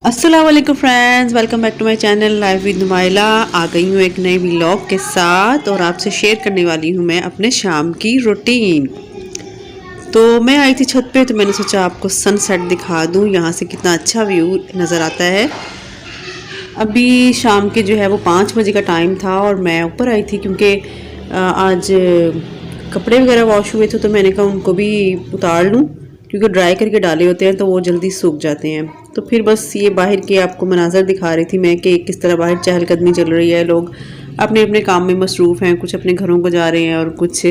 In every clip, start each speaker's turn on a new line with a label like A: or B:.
A: अस्सलाम वालेकुम friends, welcome back to my channel life with Numaila. आ गई हूँ एक नए व्लॉग के साथ और आपसे शेयर करने वाली हूँ मैं अपने शाम की रूटीन। तो मैं आई थी छत पे, तो मैंने सोचा आपको सनसेट दिखा दूँ, यहाँ से कितना अच्छा व्यू नज़र आता है। अभी शाम के जो है वो 5 बजे का टाइम था और मैं ऊपर आई थी क्योंकि आज कपड़े वगैरह वॉश हुए थे, तो मैंने कहा उनको भी उतार लूँ क्योंकि ड्राई करके डाले होते हैं तो वो जल्दी सूख जाते हैं। तो फिर बस ये बाहर के आपको मनाजर दिखा रही थी मैं कि किस तरह बाहर चहलकदमी चल रही है। लोग अपने अपने काम में मसरूफ़ हैं, कुछ अपने घरों को जा रहे हैं और कुछ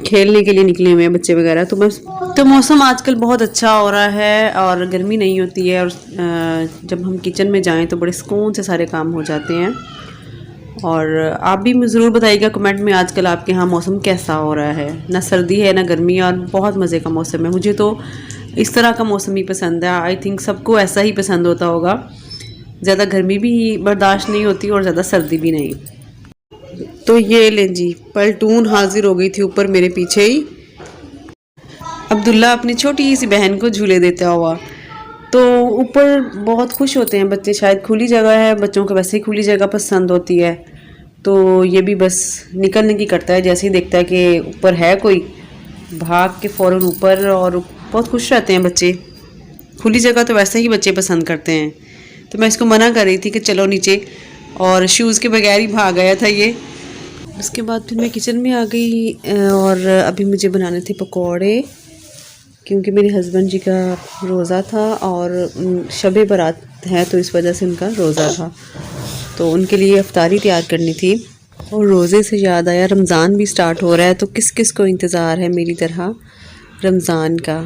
A: खेलने के लिए निकले हुए हैं बच्चे वगैरह। तो बस तो मौसम आजकल बहुत अच्छा हो रहा है और गर्मी नहीं होती है और जब हम किचन में जाएं तो बड़े सुकून से सारे काम हो जाते हैं। और आप भी ज़रूर बताइएगा कमेंट में आजकल आपके यहाँ मौसम कैसा हो रहा है। ना सर्दी है ना गर्मी और बहुत मज़े का मौसम है। मुझे तो इस तरह का मौसम ही पसंद है। आई थिंक सबको ऐसा ही पसंद होता होगा। ज़्यादा गर्मी भी बर्दाश्त नहीं होती और ज़्यादा सर्दी भी नहीं। तो ये लें जी, पलटून हाजिर हो गई थी ऊपर मेरे पीछे ही। अब्दुल्ला अपनी छोटी सी बहन को झूले देता हुआ। तो ऊपर बहुत खुश होते हैं बच्चे, शायद खुली जगह है, बच्चों को वैसे ही खुली जगह पसंद होती है। तो ये भी बस निकलने की करता है, जैसे ही देखता है कि ऊपर है कोई भाग के फ़ौरन ऊपर। और बहुत खुश रहते हैं बच्चे। खुली जगह तो वैसे ही बच्चे पसंद करते हैं। तो मैं इसको मना कर रही थी कि चलो नीचे, और शूज़ के बगैर ही भाग गया था ये। उसके बाद फिर मैं किचन में आ गई और अभी मुझे बनाने थे पकौड़े क्योंकि मेरे हस्बैंड जी का रोज़ा था और शब बारात है तो इस वजह से उनका रोज़ा था, तो उनके लिए अफ्तारी तैयार करनी थी। और रोज़े से याद आया, रमज़ान भी स्टार्ट हो रहा है, तो किस किस को इंतज़ार है मेरी तरह रमज़ान का।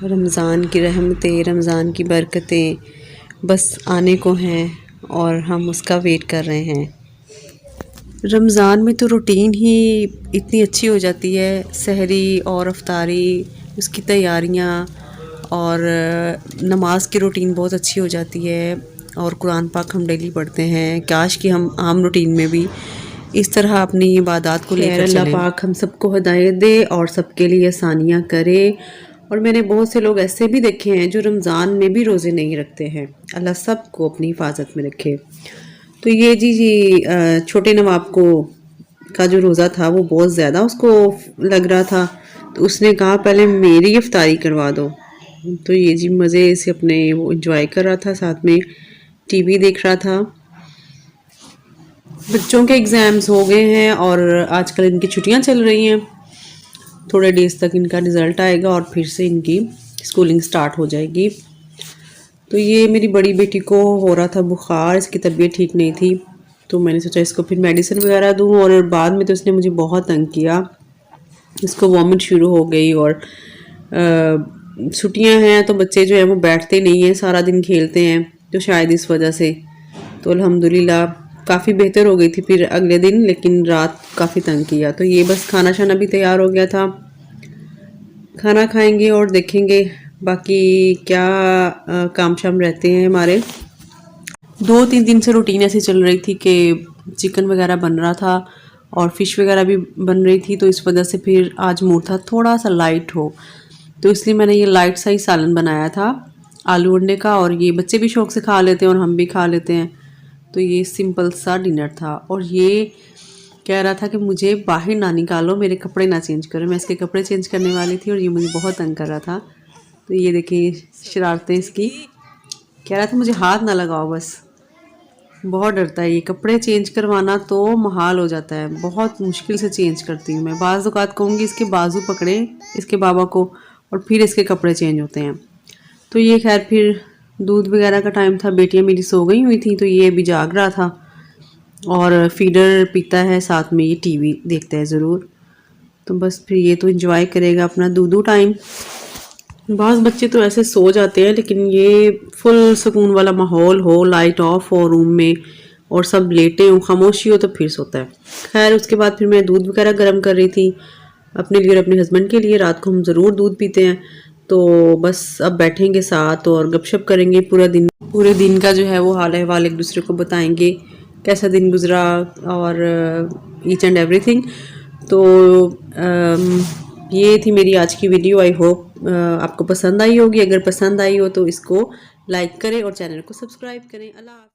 A: रमज़ान की रहमतें, रमज़ान की बरकतें बस आने को हैं और हम उसका वेट कर रहे हैं। रमज़ान में तो रूटीन ही इतनी अच्छी हो जाती है, सहरी और अफ्तारी, उसकी तैयारियाँ और नमाज की रूटीन बहुत अच्छी हो जाती है। और कुरान पाक हम डेली पढ़ते हैं। काश कि हम आम रूटीन में भी इस तरह अपनी इबादत को लेकर चलें। अल्लाह पाक हम सबको हिदायत दे और सबके लिए आसानियाँ करे। और मैंने बहुत से लोग ऐसे भी देखे हैं जो रमज़ान में भी रोज़े नहीं रखते हैं। अल्लाह सबको अपनी हिफाजत में रखे। तो ये जी छोटे नवाब को का जो रोज़ा था वो बहुत ज़्यादा उसको लग रहा था, तो उसने कहा पहले मेरी इफ्तारी करवा दो। तो ये जी मज़े से अपने वो एंजॉय कर रहा था, साथ में टीवी देख रहा था। बच्चों के एग्ज़ाम्स हो गए हैं और आजकल इनकी छुट्टियां चल रही हैं। थोड़े डेज़ तक इनका रिज़ल्ट आएगा और फिर से इनकी स्कूलिंग स्टार्ट हो जाएगी। तो ये मेरी बड़ी बेटी को हो रहा था बुखार, इसकी तबीयत ठीक नहीं थी, तो मैंने सोचा इसको फिर मेडिसिन वगैरह दूँ। और बाद में तो इसने मुझे बहुत तंग किया, इसको वॉमिट शुरू हो गई। और छुट्टियां हैं तो बच्चे जो है वो बैठते नहीं हैं, सारा दिन खेलते हैं, तो शायद इस वजह से। तो अल्हम्दुलिल्लाह काफ़ी बेहतर हो गई थी फिर अगले दिन, लेकिन रात काफ़ी तंग किया। तो ये बस खाना शाना भी तैयार हो गया था, खाना खाएंगे और देखेंगे बाकी क्या काम शाम रहते हैं हमारे। 2-3 दिन से रूटीन ऐसी चल रही थी कि चिकन वगैरह बन रहा था और फ़िश वगैरह भी बन रही थी, तो इस वजह से फिर आज मूड था थोड़ा सा लाइट हो, तो इसलिए मैंने ये लाइट सा ही सालन बनाया था आलू अंडे का। और ये बच्चे भी शौक़ से खा लेते हैं और हम भी खा लेते हैं, तो ये सिंपल सा डिनर था। और ये कह रहा था कि मुझे बाहर ना निकालो, मेरे कपड़े ना चेंज करो। मैं इसके कपड़े चेंज करने वाली थी और ये मुझे बहुत तंग कर रहा था। तो ये देखिए शरारतें इसकी, कह रहा था मुझे हाथ ना लगाओ बस। बहुत डरता है ये, कपड़े चेंज करवाना तो महाल हो जाता है, बहुत मुश्किल से चेंज करती हूँ मैं। बाज़ औक़ात कहूँगी इसके बाजू पकड़े इसके बाबा को और फिर इसके कपड़े चेंज होते हैं। तो ये खैर फिर दूध वगैरह का टाइम था, बेटियाँ मेरी सो गई हुई थी, तो ये अभी जाग रहा था और फीडर पीता है, साथ में ये टीवी देखता है ज़रूर। तो बस फिर ये तो एंजॉय करेगा अपना दूधू टाइम। बाज़ बच्चे तो ऐसे सो जाते हैं, लेकिन ये फुल सुकून वाला माहौल हो, लाइट ऑफ हो रूम में और सब लेटे हों, खामोशी हो, तो फिर सोता है। खैर उसके बाद फिर मैं दूध वगैरह गर्म कर रही थी अपने लिए और अपने हस्बैंड के लिए। रात को हम ज़रूर दूध पीते हैं, तो बस अब बैठेंगे साथ और गपशप करेंगे पूरे दिन का जो है वो हाल अहवाल एक दूसरे को बताएंगे, कैसा दिन गुजरा और ईच एंड एवरीथिंग। तो ये थी मेरी आज की वीडियो। आई होप आपको पसंद आई होगी। अगर पसंद आई हो तो इसको लाइक करें और चैनल को सब्सक्राइब करें। अल्लाह हाफ़िज़।